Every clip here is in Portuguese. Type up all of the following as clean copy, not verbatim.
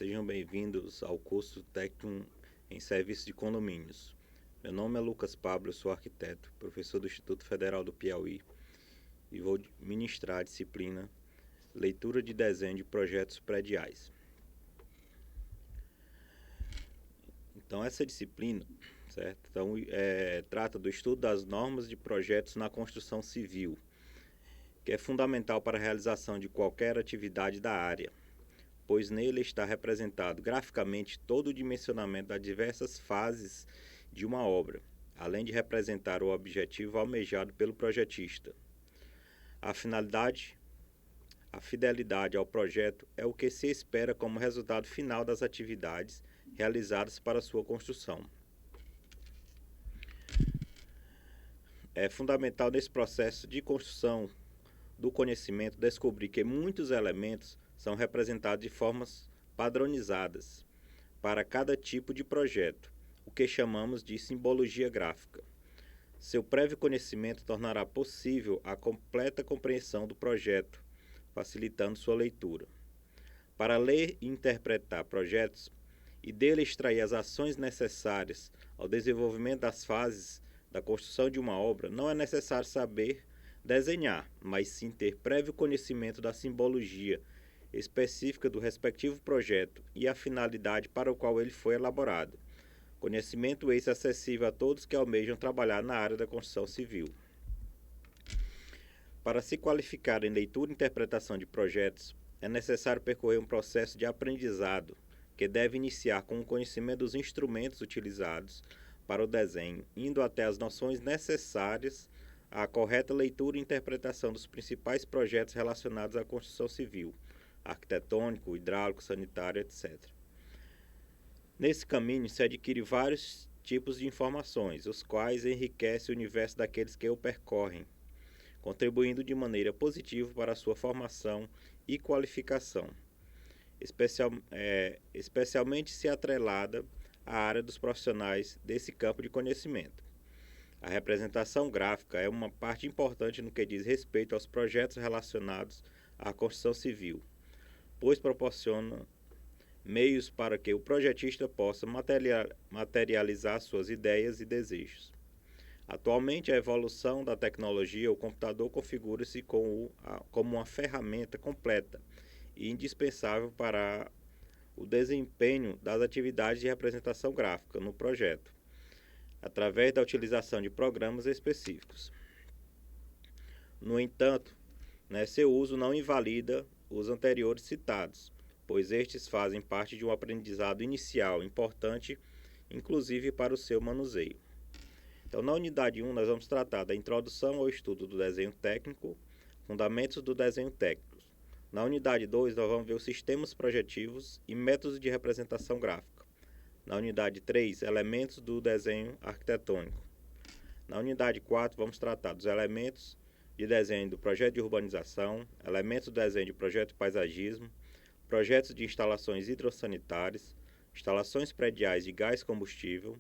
sejam bem-vindos ao curso técnico em serviços de condomínios. Meu nome é Lucas Pablo, eu sou arquiteto, professor do Instituto Federal do Piauí e vou ministrar a disciplina Leitura de Desenho de Projetos Prediais. Então, essa disciplina, certo? Então, trata do estudo das normas de projetos na construção civil, que é fundamental para a realização de qualquer atividade da área, pois nele está representado graficamente todo o dimensionamento das diversas fases de uma obra, além de representar o objetivo almejado pelo projetista. A fidelidade ao projeto é o que se espera como resultado final das atividades realizadas para sua construção. É fundamental nesse processo de construção do conhecimento descobrir que muitos elementos são representados de formas padronizadas para cada tipo de projeto, o que chamamos de simbologia gráfica. Seu prévio conhecimento tornará possível a completa compreensão do projeto, facilitando sua leitura. Para ler e interpretar projetos e dele extrair as ações necessárias ao desenvolvimento das fases da construção de uma obra, não é necessário saber desenhar, mas sim ter prévio conhecimento da simbologia específica do respectivo projeto e a finalidade para o qual ele foi elaborado. Conhecimento esse acessível a todos que almejam trabalhar na área da construção civil. Para se qualificar em leitura e interpretação de projetos, é necessário percorrer um processo de aprendizado que deve iniciar com o conhecimento dos instrumentos utilizados para o desenho, indo até as noções necessárias à correta leitura e interpretação dos principais projetos relacionados à construção civil, arquitetônico, hidráulico, sanitário, etc. Nesse caminho se adquire vários tipos de informações, os quais enriquecem o universo daqueles que o percorrem, contribuindo de maneira positiva para a sua formação e qualificação, especialmente se atrelada à área dos profissionais desse campo de conhecimento. A representação gráfica é uma parte importante no que diz respeito aos projetos relacionados à construção civil, pois proporciona meios para que o projetista possa materializar suas ideias e desejos. Atualmente, a evolução da tecnologia, o computador configura-se como uma ferramenta completa e indispensável para o desempenho das atividades de representação gráfica no projeto, através da utilização de programas específicos. No entanto, seu uso não invalida os anteriores citados, pois estes fazem parte de um aprendizado inicial importante, inclusive para o seu manuseio. Então, na unidade 1, nós vamos tratar da introdução ao estudo do desenho técnico, fundamentos do desenho técnico. Na unidade 2, nós vamos ver os sistemas projetivos e métodos de representação gráfica. Na unidade 3, elementos do desenho arquitetônico. Na unidade 4, vamos tratar dos elementos de desenho do projeto de urbanização, elementos do desenho de projeto de paisagismo, projetos de instalações hidrossanitárias, instalações prediais de gás combustível,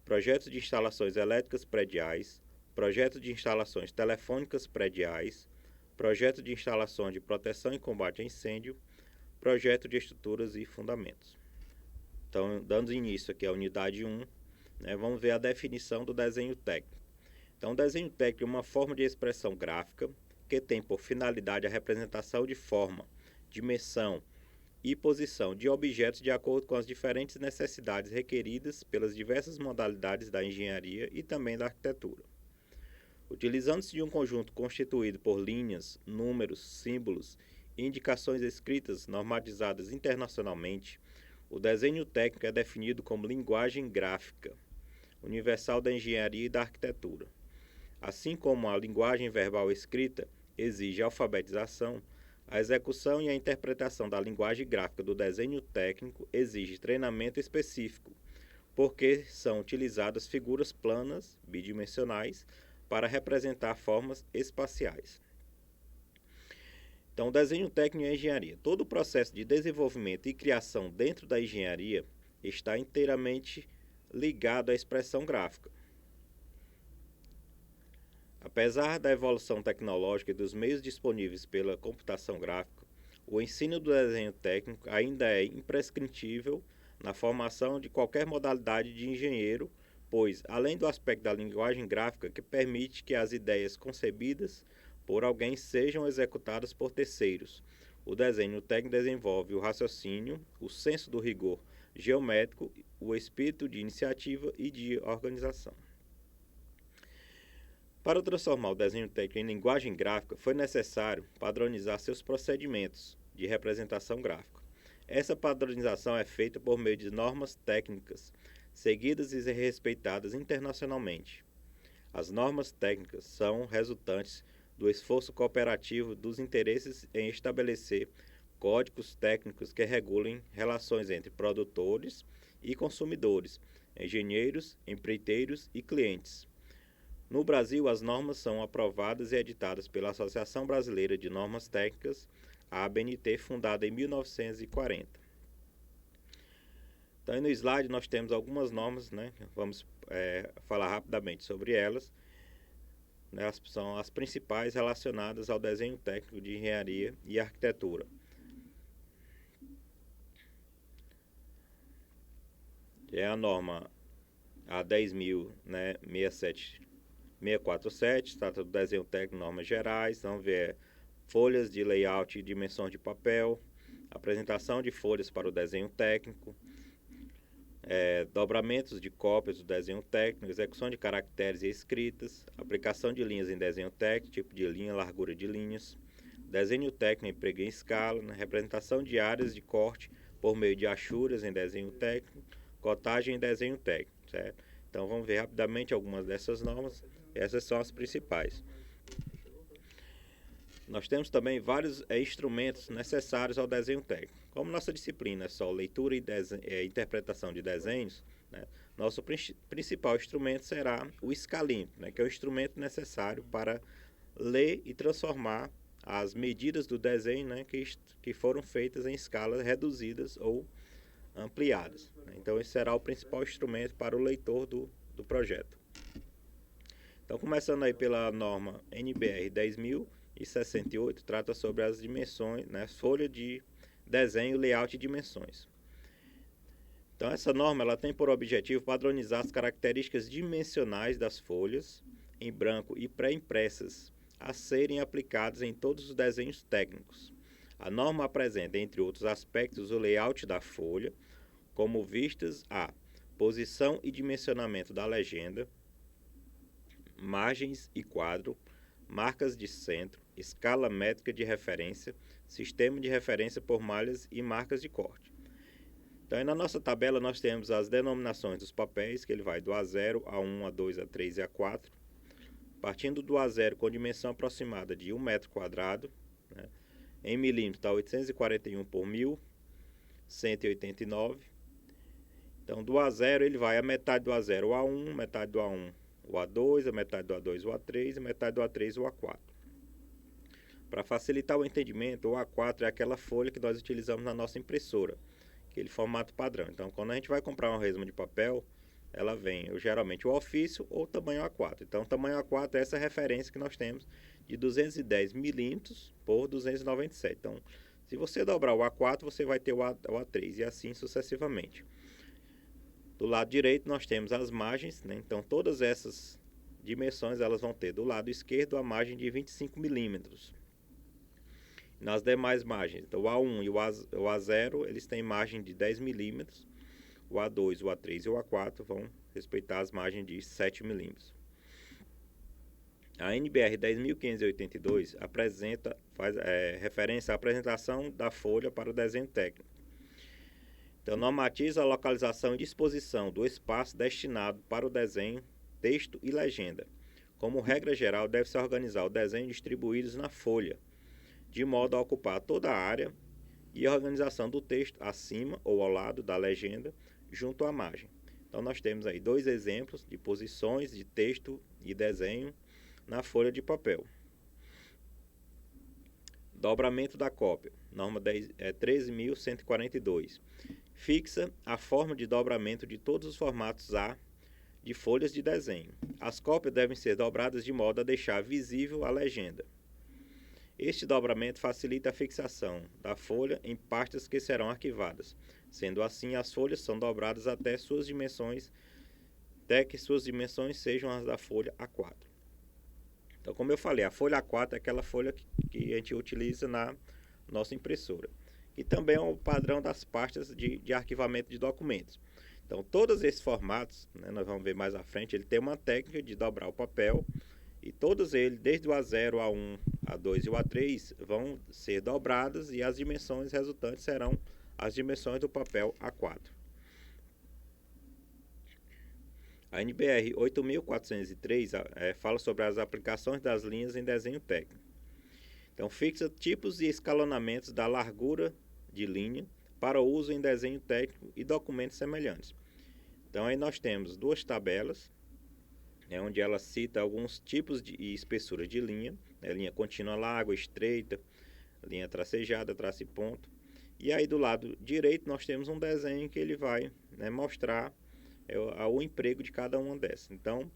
projetos de instalações elétricas prediais, projetos de instalações telefônicas prediais, projeto de instalações de proteção e combate a incêndio, projeto de estruturas e fundamentos. Então, dando início aqui à unidade 1, vamos ver a definição do desenho técnico. Então, o desenho técnico é uma forma de expressão gráfica que tem por finalidade a representação de forma, dimensão e posição de objetos de acordo com as diferentes necessidades requeridas pelas diversas modalidades da engenharia e também da arquitetura. Utilizando-se de um conjunto constituído por linhas, números, símbolos e indicações escritas normatizadas internacionalmente, o desenho técnico é definido como linguagem gráfica, universal da engenharia e da arquitetura. Assim como a linguagem verbal escrita exige alfabetização, a execução e a interpretação da linguagem gráfica do desenho técnico exige treinamento específico, porque são utilizadas figuras planas, bidimensionais, para representar formas espaciais. Então, o desenho técnico e engenharia. Todo o processo de desenvolvimento e criação dentro da engenharia está inteiramente ligado à expressão gráfica. Apesar da evolução tecnológica e dos meios disponíveis pela computação gráfica, O ensino do desenho técnico ainda é imprescritível na formação de qualquer modalidade de engenheiro, pois, além do aspecto da linguagem gráfica que permite que as ideias concebidas por alguém sejam executadas por terceiros, o desenho técnico desenvolve o raciocínio, o senso do rigor geométrico, o espírito de iniciativa e de organização. Para transformar o desenho técnico em linguagem gráfica, foi necessário padronizar seus procedimentos de representação gráfica. Essa padronização é feita por meio de normas técnicas, seguidas e respeitadas internacionalmente. As normas técnicas são resultantes do esforço cooperativo dos interesses em estabelecer códigos técnicos que regulem relações entre produtores e consumidores, engenheiros, empreiteiros e clientes. No Brasil, as normas são aprovadas e editadas pela Associação Brasileira de Normas Técnicas, a ABNT, fundada em 1940. Então, aí no slide nós temos algumas normas, né? Vamos falar rapidamente sobre elas. São as principais relacionadas ao desenho técnico de engenharia e arquitetura. É a norma A10.067, trata do desenho técnico, normas gerais. Então, folhas de layout e dimensões de papel, apresentação de folhas para o desenho técnico, dobramentos de cópias do desenho técnico, execução de caracteres e escritas, aplicação de linhas em desenho técnico, tipo de linha, largura de linhas, desenho técnico emprego em escala, representação de áreas de corte por meio de achuras em desenho técnico, cotagem em desenho técnico, certo? Então vamos ver rapidamente algumas dessas normas. Essas são as principais. Nós temos também vários instrumentos necessários ao desenho técnico. Como nossa disciplina é só leitura e interpretação de desenhos, né, nosso principal instrumento será o escalímetro, né, que é o instrumento necessário para ler e transformar as medidas do desenho, né, que foram feitas em escalas reduzidas ou ampliadas. Então, esse será o principal instrumento para o leitor do projeto. Então, começando aí pela norma NBR 10.068, trata sobre as dimensões, né, folha de desenho, layout e dimensões. Então, essa norma ela tem por objetivo padronizar as características dimensionais das folhas em branco e pré-impressas a serem aplicadas em todos os desenhos técnicos. A norma apresenta, entre outros aspectos, o layout da folha, como vistas a posição e dimensionamento da legenda, margens e quadro, marcas de centro, escala métrica de referência, sistema de referência por malhas e marcas de corte. Então, aí na nossa tabela nós temos as denominações dos papéis, que ele vai do A0, A1, A2, A3 e A4. Partindo do A0 com dimensão aproximada de 1 metro quadrado, né, em milímetros está 841 por 1.189. Então, do A0 ele vai a metade do A0 o A1, metade do A1 o A2, a metade do A2 o A3 e metade do A3 o A4. Para facilitar o entendimento, o A4 é aquela folha que nós utilizamos na nossa impressora, aquele formato padrão. Então, quando a gente vai comprar uma resma de papel, ela vem geralmente o ofício ou o tamanho A4. Então, o tamanho A4 é essa referência que nós temos de 210 milímetros por 297. Então, se você dobrar o A4, você vai ter o A3 e assim sucessivamente. Do lado direito, nós temos as margens, né? Então, todas essas dimensões elas vão ter do lado esquerdo a margem de 25 milímetros. Nas demais margens, então, o A1 e o A0, eles têm margem de 10 milímetros. O A2, o A3 e o A4 vão respeitar as margens de 7 milímetros. A NBR 10.582 faz referência à apresentação da folha para o desenho técnico. Então, normatiza a localização e disposição do espaço destinado para o desenho, texto e legenda. Como regra geral, deve-se organizar o desenho distribuídos na folha, de modo a ocupar toda a área, e a organização do texto acima ou ao lado da legenda, junto à margem. Então, nós temos aí dois exemplos de posições de texto e desenho na folha de papel. Dobramento da cópia, norma 13.142. Fixa a forma de dobramento de todos os formatos A de folhas de desenho. As cópias devem ser dobradas de modo a deixar visível a legenda. Este dobramento facilita a fixação da folha em pastas que serão arquivadas. Sendo assim, as folhas são dobradas até que suas dimensões sejam as da folha A4. Então, como eu falei, a folha A4 é aquela folha que a gente utiliza na nossa impressora. E também é o padrão das pastas de arquivamento de documentos. Então, todos esses formatos, né, nós vamos ver mais à frente, ele tem uma técnica de dobrar o papel. E todos eles, desde o A0, A1, A2 e o A3, vão ser dobrados e as dimensões resultantes serão as dimensões do papel A4. A NBR 8403 fala sobre as aplicações das linhas em desenho técnico. Então, fixa tipos e escalonamentos da largura de linha para uso em desenho técnico e documentos semelhantes. Então, aí nós temos duas tabelas, onde ela cita alguns tipos e espessura de linha, linha contínua larga, estreita, linha tracejada, traço e ponto. E aí do lado direito nós temos um desenho que ele vai mostrar o emprego de cada uma dessas. Então,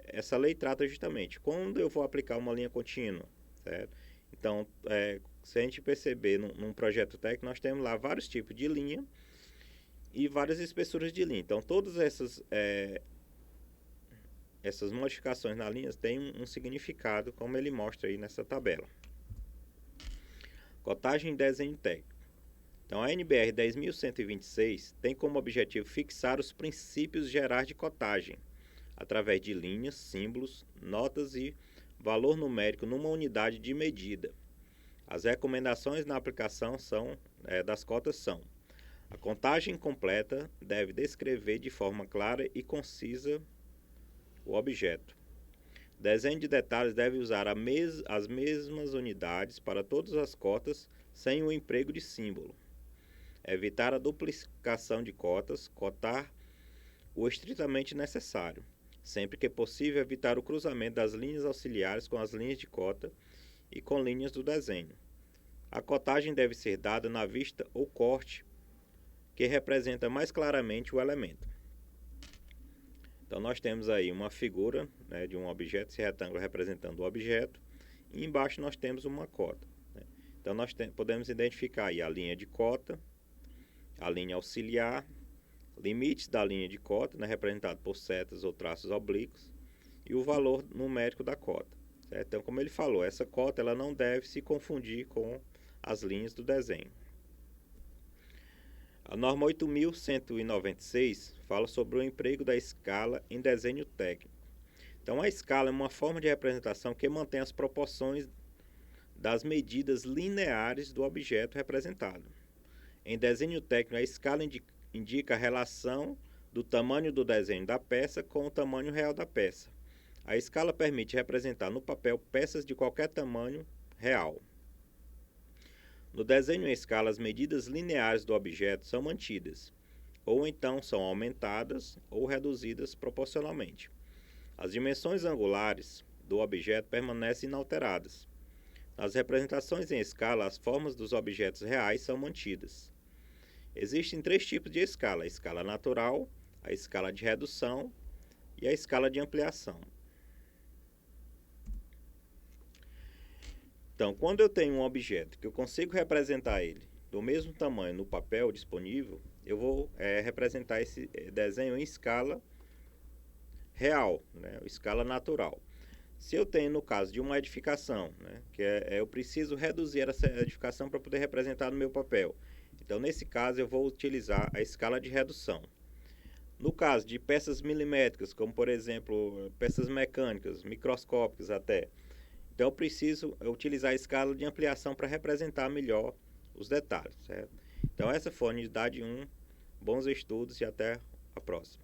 essa lei trata justamente quando eu vou aplicar uma linha contínua, certo? Então, se a gente perceber num projeto técnico, nós temos lá vários tipos de linha e várias espessuras de linha. Então, todas essas modificações na linha têm um significado, como ele mostra aí nessa tabela. Cotagem em desenho técnico. Então, a NBR 10.126 tem como objetivo fixar os princípios gerais de cotagem, através de linhas, símbolos, notas e valor numérico numa unidade de medida. As recomendações na aplicação das cotas são: a contagem completa deve descrever de forma clara e concisa o objeto. O desenho de detalhes deve usar as mesmas unidades para todas as cotas, sem o emprego de símbolo. Evitar a duplicação de cotas, cotar o estritamente necessário. Sempre que possível, evitar o cruzamento das linhas auxiliares com as linhas de cota e com linhas do desenho. A cotagem deve ser dada na vista ou corte, que representa mais claramente o elemento. Então, nós temos aí uma figura de um objeto, esse retângulo representando o objeto, e embaixo nós temos uma cota. Então, nós podemos identificar aí a linha de cota, a linha auxiliar, limites da linha de cota, representado por setas ou traços oblíquos, e o valor numérico da cota. Certo? Então, como ele falou, essa cota ela não deve se confundir com as linhas do desenho. A norma 8.196 fala sobre o emprego da escala em desenho técnico. Então, a escala é uma forma de representação que mantém as proporções das medidas lineares do objeto representado. Em desenho técnico, a escala indica a relação do tamanho do desenho da peça com o tamanho real da peça. A escala permite representar no papel peças de qualquer tamanho real. No desenho em escala, as medidas lineares do objeto são mantidas, ou então são aumentadas ou reduzidas proporcionalmente. As dimensões angulares do objeto permanecem inalteradas. Nas representações em escala, as formas dos objetos reais são mantidas. Existem três tipos de escala: a escala natural, a escala de redução e a escala de ampliação. Então, quando eu tenho um objeto que eu consigo representar ele do mesmo tamanho no papel disponível, eu vou representar esse desenho em escala real, escala natural. Se eu tenho, no caso de uma edificação, eu preciso reduzir essa edificação para poder representar no meu papel. Então, nesse caso, eu vou utilizar a escala de redução. No caso de peças milimétricas, como por exemplo, peças mecânicas, microscópicas até, então eu preciso utilizar a escala de ampliação para representar melhor os detalhes, certo? Então essa foi a unidade 1. Bons estudos e até a próxima.